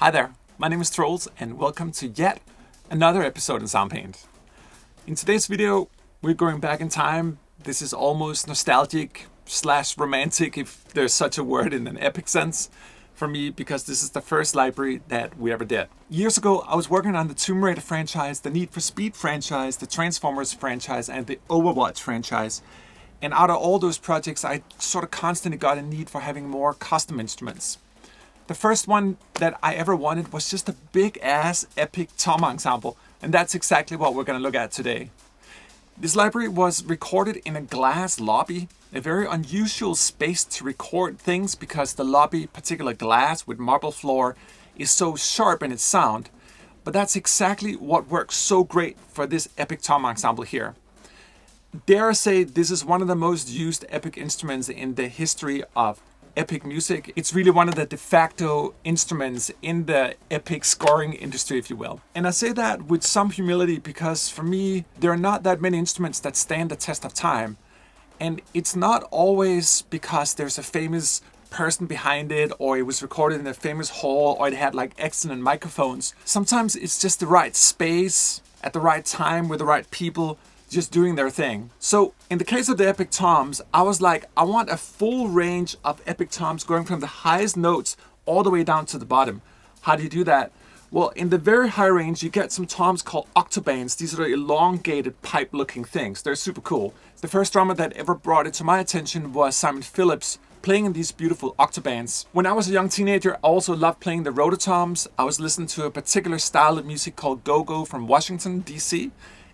Hi there, my name is Trolls and welcome to yet another episode in Soundpaint. In today's video, we're going back in time. This is almost nostalgic / romantic, if there's such a word in an epic sense, for me, because this is the first library that we ever did. Years ago, I was working on the Tomb Raider franchise, the Need for Speed franchise, the Transformers franchise, and the Overwatch franchise. And out of all those projects, I sort of constantly got a need for having more custom instruments. The first one that I ever wanted was just a big ass epic Toms Ensemble, and that's exactly what we're going to look at today. This library was recorded in a glass lobby, a very unusual space to record things because the lobby, particular glass with marble floor, is so sharp in its sound. But that's exactly what works so great for this epic Toms Ensemble here. Dare I say this is one of the most used epic instruments in the history of epic music. It's really one of the de facto instruments in the epic scoring industry, if you will. And I say that with some humility because for me, there are not that many instruments that stand the test of time. And it's not always because there's a famous person behind it, or it was recorded in a famous hall, or it had like excellent microphones. Sometimes it's just the right space at the right time with the right people just doing their thing. So in the case of the epic Toms, I was like, I want a full range of epic Toms going from the highest notes all the way down to the bottom. How do you do that? Well, in the very high range, you get some Toms called octobands. These are elongated pipe looking things. They're super cool. The first drummer that ever brought it to my attention was Simon Phillips, playing in these beautiful octobands. When I was a young teenager, I also loved playing the Roto Toms. I was listening to a particular style of music called go-go from Washington, DC.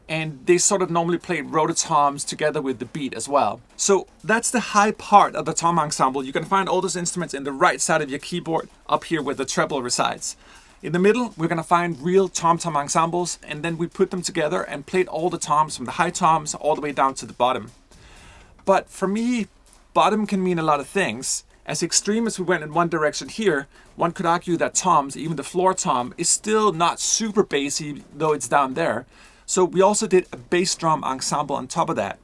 And they sort of normally played Roto Toms together with the beat as well. So that's the high part of the Toms Ensemble. You can find all those instruments in the right side of your keyboard, up here where the treble resides. In the middle, we're gonna find real Toms ensembles, and then we put them together and played all the toms from the high toms all the way down to the bottom. But for me, bottom can mean a lot of things. As extreme as we went in one direction here, one could argue that toms, even the floor tom, is still not super bassy, though it's down there. So we also did a bass drum ensemble on top of that.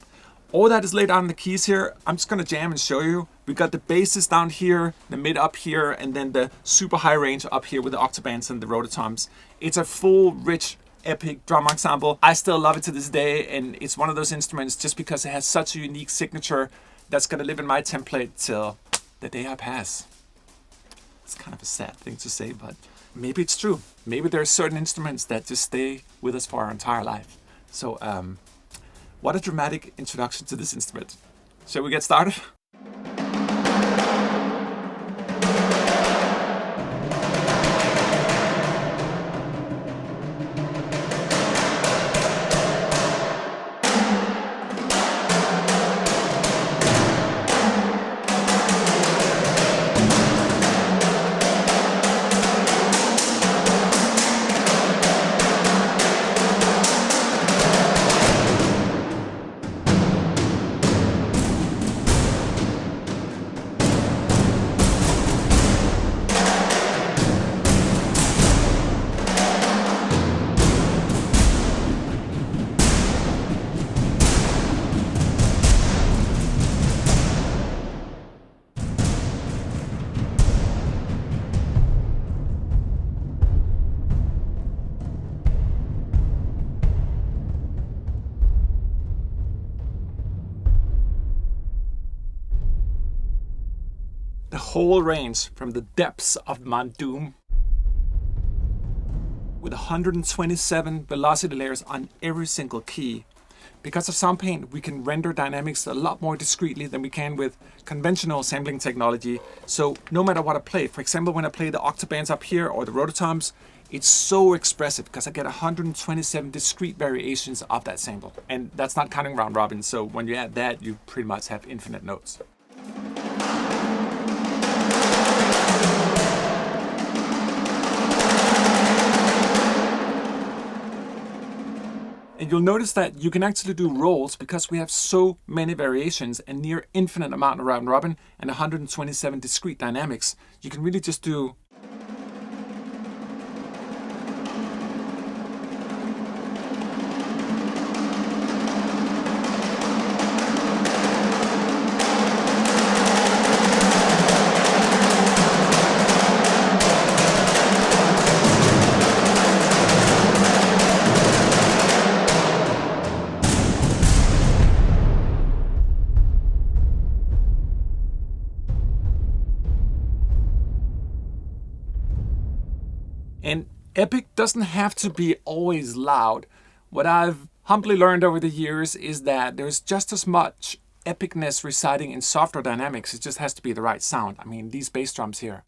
All that is laid out on the keys here. I'm just gonna jam and show you. We got the basses down here, the mid up here, and then the super high range up here with the octobands and the Roto Toms. It's a full, rich, epic drum ensemble. I still love it to this day, and it's one of those instruments just because it has such a unique signature that's gonna live in my template till the day I pass. It's kind of a sad thing to say, but maybe it's true. Maybe there are certain instruments that just stay with us for our entire life. So, what a dramatic introduction to this instrument. Shall we get started? The whole range from the depths of Mount Doom with 127 velocity layers on every single key. Because of Soundpaint, we can render dynamics a lot more discreetly than we can with conventional sampling technology. So no matter what I play, for example, when I play the octobands up here or the Roto Toms, it's so expressive because I get 127 discrete variations of that sample. And that's not counting round robin, so when you add that, you pretty much have infinite notes. And you'll notice that you can actually do rolls because we have so many variations and near infinite amount of round robin and 127 discrete dynamics. You can really just do Epic doesn't have to be always loud. What I've humbly learned over the years is that there's just as much epicness residing in softer dynamics. It just has to be the right sound. I mean, these bass drums here.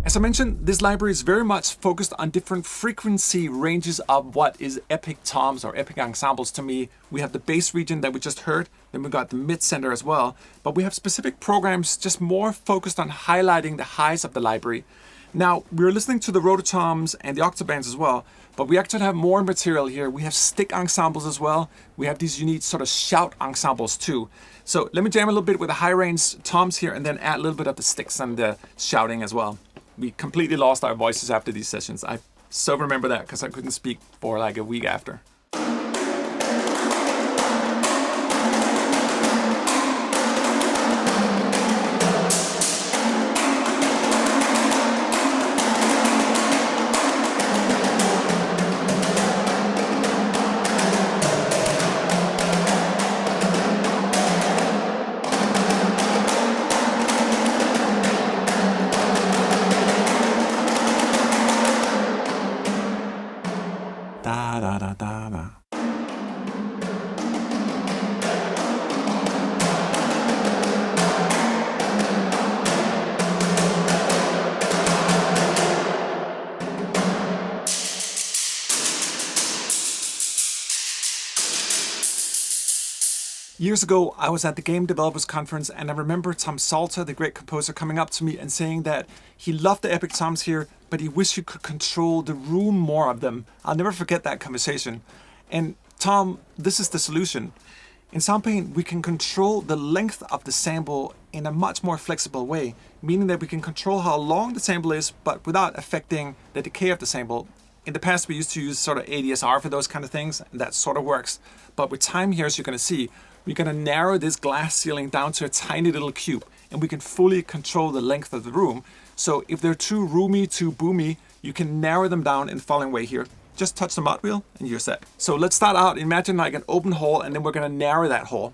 As I mentioned, this library is very much focused on different frequency ranges of what is epic toms or epic ensembles to me. We have the bass region that we just heard, then we got the mid-center as well, but we have specific programs just more focused on highlighting the highs of the library. Now, we're listening to the Roto Toms and the octobands as well, but we actually have more material here. We have stick ensembles as well. We have these unique sort of shout ensembles too. So let me jam a little bit with the high range toms here and then add a little bit of the sticks and the shouting as well. We completely lost our voices after these sessions. I so remember that because I couldn't speak for like a week after. Da da da da da. Years ago, I was at the Game Developers Conference and I remember Tom Salter, the great composer, coming up to me and saying that he loved the epic toms here, but he wished he could control the room more of them. I'll never forget that conversation. And Tom, this is the solution. In Soundpaint, we can control the length of the sample in a much more flexible way, meaning that we can control how long the sample is, but without affecting the decay of the sample. In the past, we used to use sort of ADSR for those kind of things, and that sort of works. But with time here, as you're going to see, we're going to narrow this glass ceiling down to a tiny little cube, and we can fully control the length of the room. So if they're too roomy, too boomy, you can narrow them down in the following way here. Just touch the mod wheel and you're set. So let's start out, imagine like an open hole, and then we're going to narrow that hole.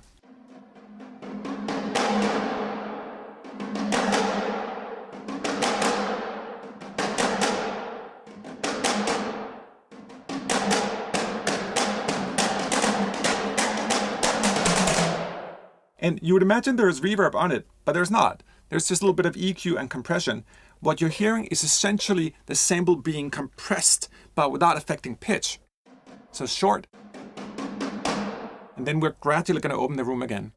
And you would imagine there is reverb on it, but there's not. There's just a little bit of EQ and compression. What you're hearing is essentially the sample being compressed, but without affecting pitch. So short. And then we're gradually going to open the room again.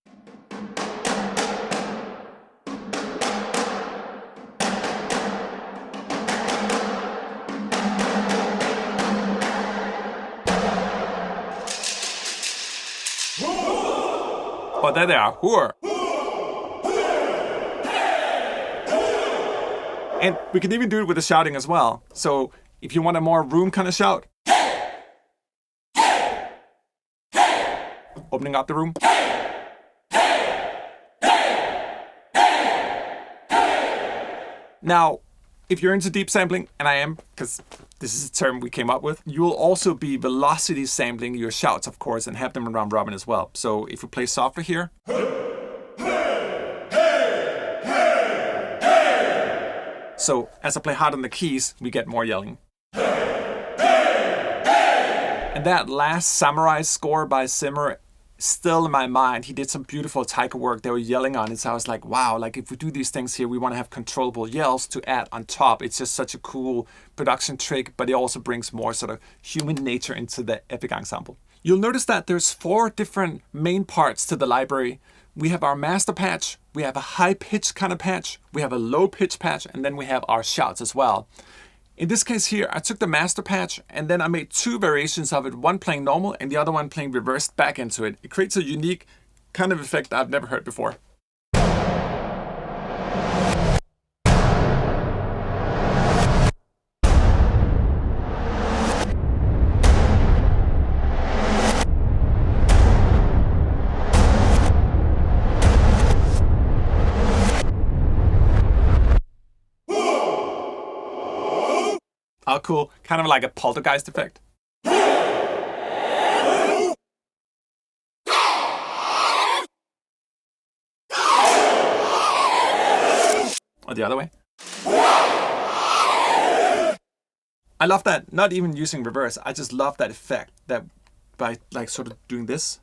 Oh, there they are. Whoa. And we can even do it with the shouting as well. So if you want a more room kind of shout, opening up the room. Now, if you're into deep sampling, and I am, because this is a term we came up with, you will also be velocity sampling your shouts, of course, and have them around robin as well. So if we play softer here, so as I play hard on the keys, we get more yelling. And that last Samurai score by Zimmer, still in my mind. He did some beautiful taiko work they were yelling on it. So I was like, wow, like if we do these things here, we want to have controllable yells to add on top. It's just such a cool production trick, but it also brings more sort of human nature into the epic ensemble. You'll notice that there's 4 different main parts to the library. We have our master patch, we have a high pitch kind of patch, we have a low pitch patch, and then we have our shouts as well. In this case here, I took the master patch and then I made 2 variations of it, one playing normal and the other one playing reversed back into it. It creates a unique kind of effect I've never heard before. Oh, cool. Kind of like a poltergeist effect. Or the other way. I love that, not even using reverse, I just love that effect that by like sort of doing this.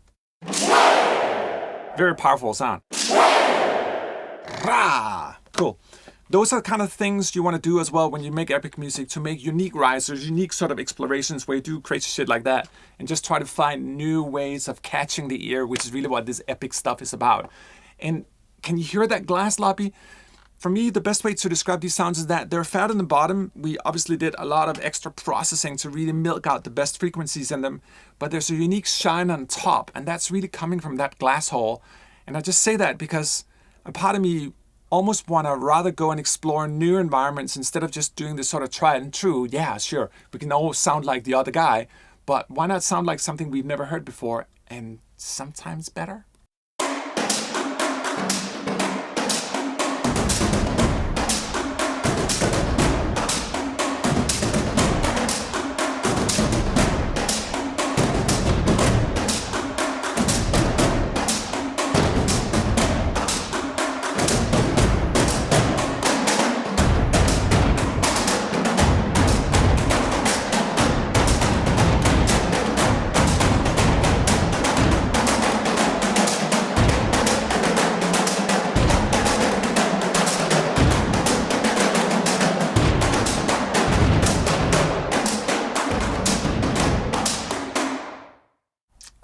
Very powerful sound. Cool. Those are kind of things you want to do as well when you make epic music, to make unique risers, unique sort of explorations where you do crazy shit like that and just try to find new ways of catching the ear, which is really what this epic stuff is about. And can you hear that glass lobby? For me, the best way to describe these sounds is that they're fat on the bottom. We obviously did a lot of extra processing to really milk out the best frequencies in them, but there's a unique shine on top, and that's really coming from that glass hole. And I just say that because a part of me almost want to rather go and explore new environments instead of just doing this sort of tried and true. Yeah, sure, we can all sound like the other guy, but why not sound like something we've never heard before, and sometimes better?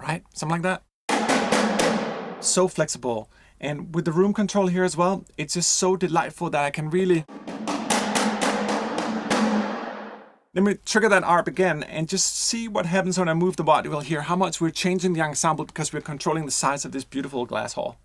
Right? Something like that. So flexible. And with the room control here as well, it's just so delightful that I can really... Let me trigger that ARP again and just see what happens when I move the body wheel here, how much we're changing the ensemble because we're controlling the size of this beautiful glass hall.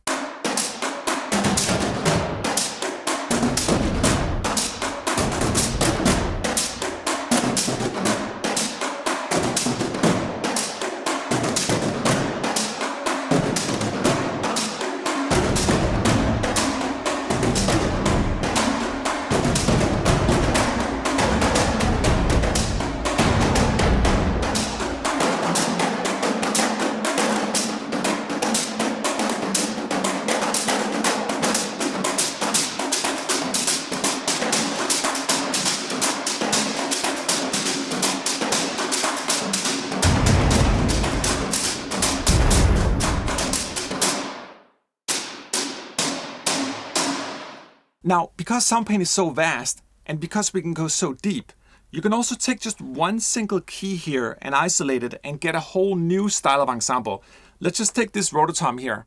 Now, because Soundpaint is so vast, and because we can go so deep, you can also take just one single key here and isolate it and get a whole new style of ensemble. Let's just take this Roto Tom here.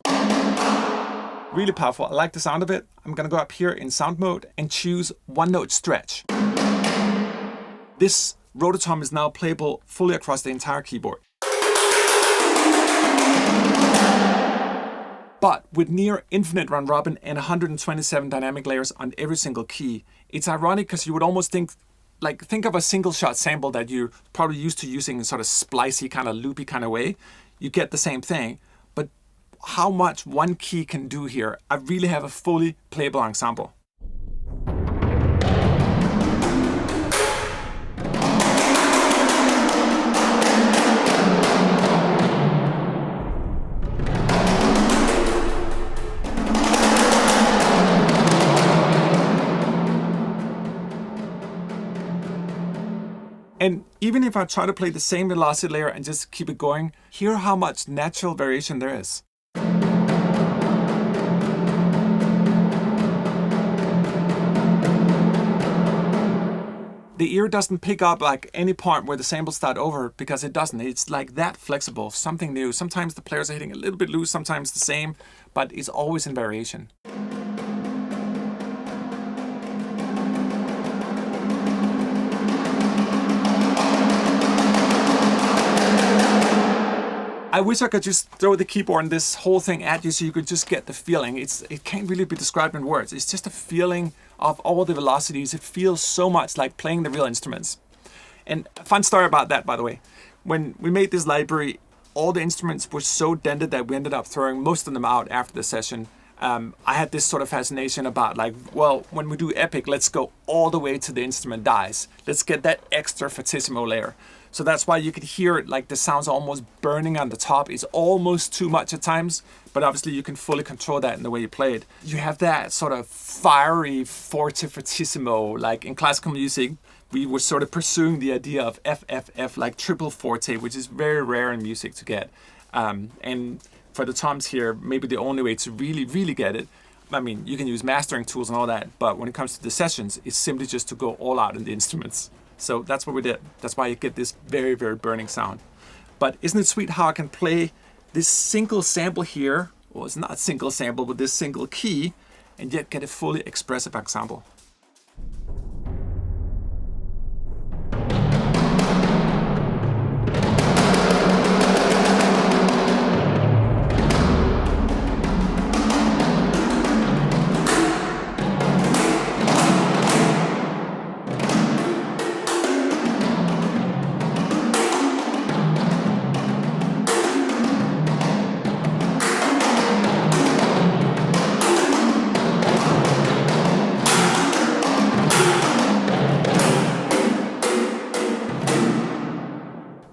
Really powerful, I like the sound of it. I'm gonna go up here in sound mode and choose one note stretch. This Roto Tom is now playable fully across the entire keyboard. But with near infinite round robin and 127 dynamic layers on every single key, it's ironic because you would almost think of a single shot sample that you're probably used to using in sort of splicey kind of loopy kind of way. You get the same thing, but how much one key can do here, I really have a fully playable ensemble. And even if I try to play the same velocity layer and just keep it going, hear how much natural variation there is. The ear doesn't pick up like any part where the samples start over, because it doesn't. It's like that flexible, something new. Sometimes the players are hitting a little bit loose, sometimes the same, but it's always in variation. I wish I could just throw the keyboard and this whole thing at you so you could just get the feeling. It can't really be described in words. It's just a feeling of all the velocities. It feels so much like playing the real instruments. And a fun story about that, by the way. When we made this library, all the instruments were so dented that we ended up throwing most of them out after the session. I had this sort of fascination about like, well, when we do epic, let's go all the way to the instrument dies. Let's get that extra fortissimo layer. So that's why you could hear it like the sounds are almost burning on the top. It's almost too much at times, but obviously you can fully control that in the way you play it. You have that sort of fiery forte fortissimo, like in classical music, we were sort of pursuing the idea of FFF, like triple forte, which is very rare in music to get. And for the toms here, maybe the only way to really, really get it, I mean, you can use mastering tools and all that, but when it comes to the sessions, it's simply just to go all out in the instruments. So that's what we did. That's why you get this very, very burning sound. But isn't it sweet how I can play this single sample here, well, it's not a single sample, but this single key, and yet get a fully expressive ensemble.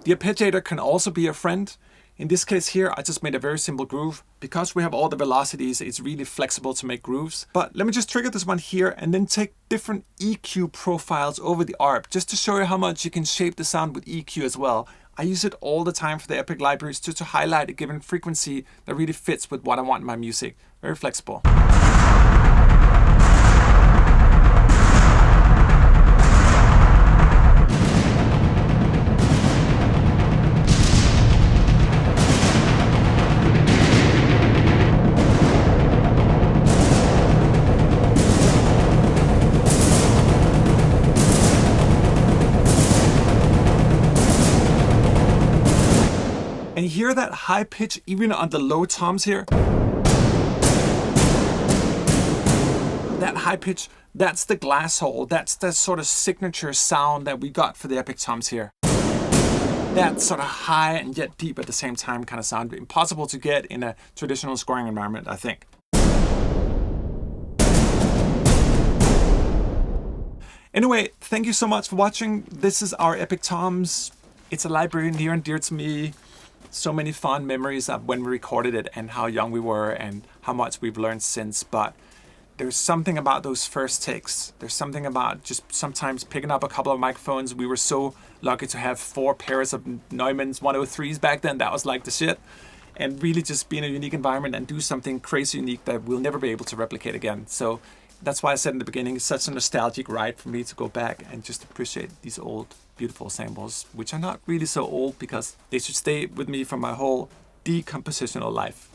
The arpeggiator can also be a friend. In this case here, I just made a very simple groove. Because we have all the velocities, it's really flexible to make grooves. But let me just trigger this one here and then take different EQ profiles over the ARP, just to show you how much you can shape the sound with EQ as well. I use it all the time for the Epic libraries just to highlight a given frequency that really fits with what I want in my music. Very flexible. And you hear that high pitch even on the low toms here? That high pitch, that's the glass hole. That's the sort of signature sound that we got for the Epic toms here. That sort of high and yet deep at the same time kind of sound. Impossible to get in a traditional scoring environment, I think. Anyway, thank you so much for watching. This is our Epic Toms. It's a library near and dear to me. So many fond memories of when we recorded it and how young we were and how much we've learned since. But there's something about those first takes. There's something about just sometimes picking up a couple of microphones. We were so lucky to have 4 pairs of Neumann's 103s back then. That was like the shit. And really just be in a unique environment and do something crazy unique that we'll never be able to replicate again. So that's why I said in the beginning, it's such a nostalgic ride for me to go back and just appreciate these old, beautiful samples, which are not really so old because they should stay with me for my whole decompositional life.